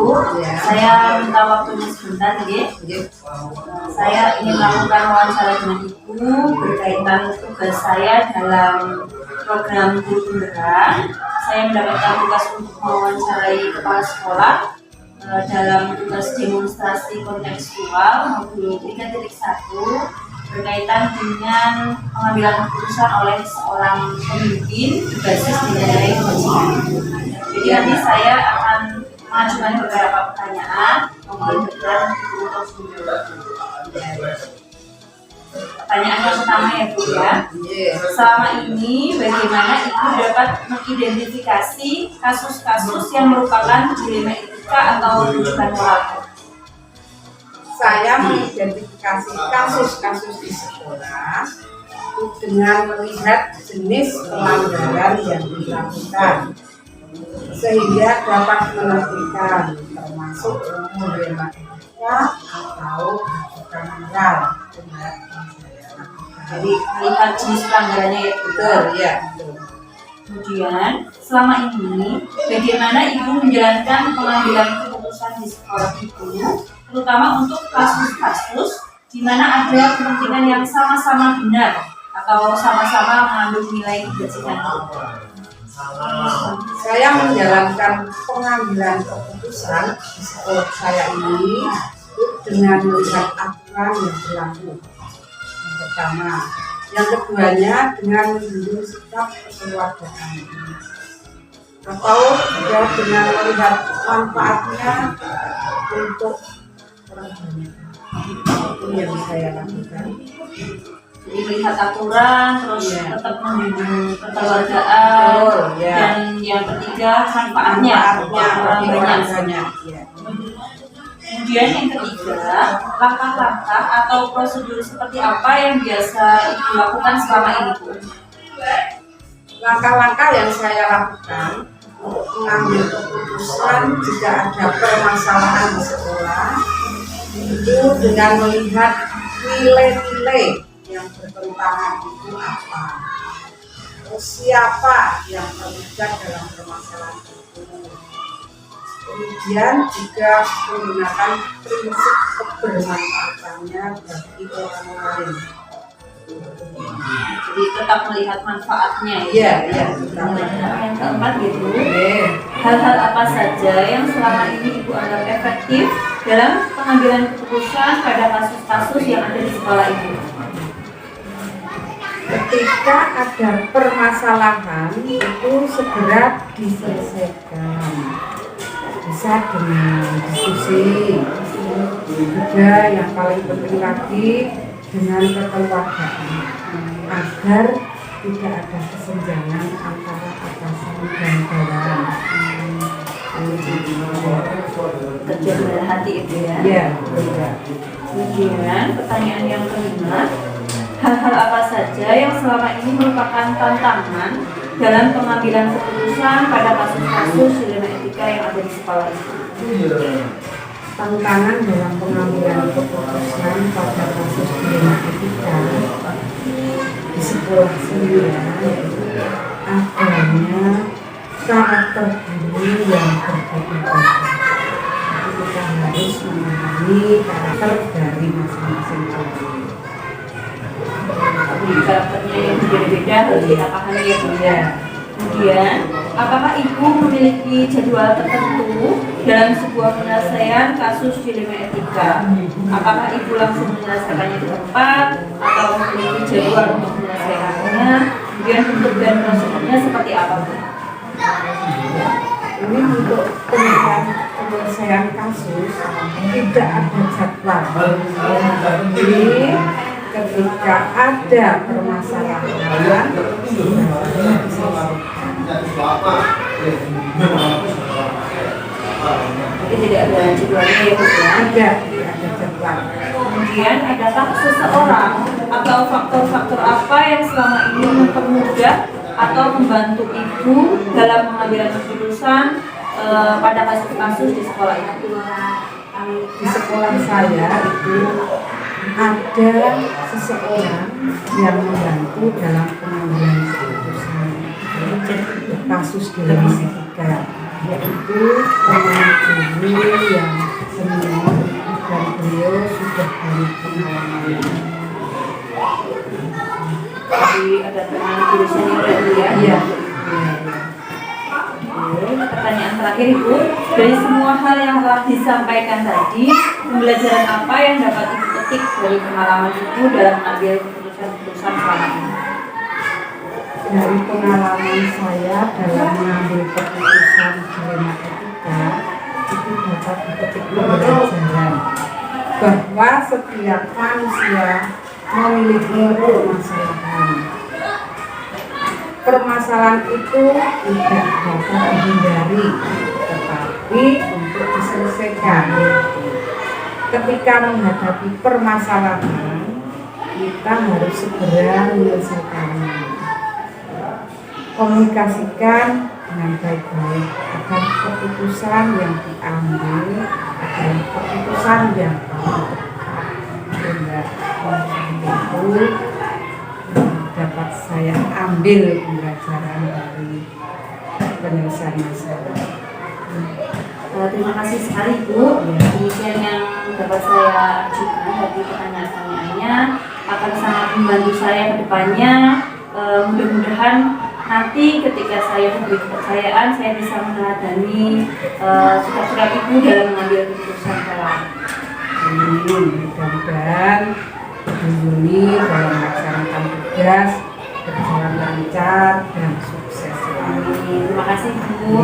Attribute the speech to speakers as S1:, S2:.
S1: Ya.
S2: Saya minta waktunya sebentar, ya. Saya ingin melakukan wawancara dengan Ibu berkaitan tugas saya dalam program Guru Penggerak. Saya mendapatkan tugas untuk mewawancarai kepala sekolah dalam tugas demonstrasi kontekstual modul 3.1 berkaitan dengan pengambilan keputusan oleh seorang pemimpin berbasis nilai kebajikan. Jadi nanti saya akan mengajukan beberapa pertanyaan, mohon berkenan untuk menjawab. Pertanyaan yang pertama ya Bu ya. Selama ini bagaimana Ibu dapat mengidentifikasi kasus-kasus yang merupakan dilema etika atau rujukan moral?
S1: Saya mengidentifikasi kasus-kasus di sekolah dengan melihat jenis pelanggaran yang dilakukan sehingga dapat menentukan termasuk dilema etika atau rujukan moral.
S2: Jadi melihat jenis pelanggarannya ya
S1: Betul, ya.
S2: Kemudian selama ini bagaimana Ibu menjalankan pengambilan keputusan di sekolah Ibu, terutama untuk kasus-kasus di mana ada kepentingan yang sama-sama benar atau sama-sama mengandung nilai kebajikan.
S1: Saya menjalankan pengambilan keputusan di sekolah saya ini dengan melihat aturan yang berlaku. Yang pertama, yang keduanya dengan menjunjung sikap kekeluargaan, atau juga dengan melihat manfaatnya untuk orang banyak. Itu yang saya lakukan.
S2: Jadi melihat aturan, terus tetap menjunjung kekeluargaan, dan yang ketiga manfaatnya orang banyak. Kemudian yang ketiga, langkah-langkah atau prosedur seperti apa yang biasa Ibu lakukan selama ini, Bu?
S1: Langkah-langkah yang saya lakukan untuk mengambil keputusan jika ada permasalahan di sekolah itu dengan melihat nilai-nilai yang bertentangan itu apa, terus siapa yang terlibat dalam permasalahan itu. Kemudian juga menggunakan prinsip kebermanfaatannya bagi orang lain.
S2: Jadi tetap melihat manfaatnya
S1: Iya.
S2: Yang keempat gitu, hal-hal apa saja yang selama ini Ibu anggap efektif dalam pengambilan keputusan pada kasus-kasus yang ada di sekolah Ibu?
S1: Ketika ada permasalahan itu segera diselesaikan, bisa dengan diskusi, juga yang paling penting lagi dengan kekeluargaan, agar tidak ada kesenjangan antara atasan dan bawahan.
S2: Kerja dengan hati itu ya.
S1: Iya.
S2: Kemudian pertanyaan yang kelima, hal-hal apa saja yang selama ini merupakan tantangan dalam pengambilan keputusan pada kasus-kasus dilema etika yang ada di sekolah itu?
S1: Tantangan dalam pengambilan keputusan pada kasus dilema etika di sekolah saya yaitu adanya karakter diri yang berbeda. Kita harus memahami karakter dari masing-masing guru.
S2: Karakternya yang berbeda-beda harus kita pahami ya. Kemudian, apakah Ibu memiliki jadwal tertentu dalam sebuah penyelesaian kasus dilema etika? Apakah Ibu langsung menyelesaikannya di tempat atau memiliki jadwal untuk menyelesaikannya? Kemudian bentuk dan prosedurnya seperti apa, Bu?
S1: Ini untuk penyelesaian kasus tidak ada jadwal. Jadi ketika ada permasalahan
S2: Jadi tidak ada jadwalnya ya, Bu?
S1: tidak ada jadwal.
S2: Kemudian adakah seseorang atau faktor-faktor apa yang selama ini mempermudah atau membantu Ibu dalam pengambilan keputusan pada kasus-kasus di sekolah itu?
S1: Di sekolah saya itu ada seseorang yang membantu dalam pengambilan keputusan kasus dilema etika. yaitu teman guru yang senior dan beliau sudah banyak pengalaman.
S2: Jadi ada teman guru senior ya, Bu, ya?
S1: Iya.
S2: Oke, pertanyaan terakhir Ibu, dari semua hal yang telah disampaikan tadi, pembelajaran apa yang dapat Ibu petik dari pengalaman Ibu dalam mengambil keputusan selama ini?
S1: Dari pengalaman saya dalam mengambil keputusan dilema etika, itu dapat dipetik pembelajaran bahwa setiap manusia memiliki permasalahan. Permasalahan itu tidak dapat dihindari, tetapi untuk diselesaikan. Ketika menghadapi permasalahan, kita harus segera menyelesaikannya. Komunikasikan dengan baik-baik agar keputusan yang diambil adalah keputusan yang paling tepat. Sehingga itu dapat saya ambil pembelajaran dari penyelesaian masalah.
S2: Terima kasih sekali Bu. Demikian yang dapat saya ajukan dari pertanyaan-pertanyaannya akan sangat membantu saya ke depannya. Mudah-mudahan nanti ketika saya diberi kepercayaan saya bisa meneladani sikap-sikap Ibu dalam mengambil keputusan kelak.
S1: Mudah-mudahan Yuni dalam melaksanakan tugas berjalan lancar dan sukses selalu.
S2: Terima kasih Bu.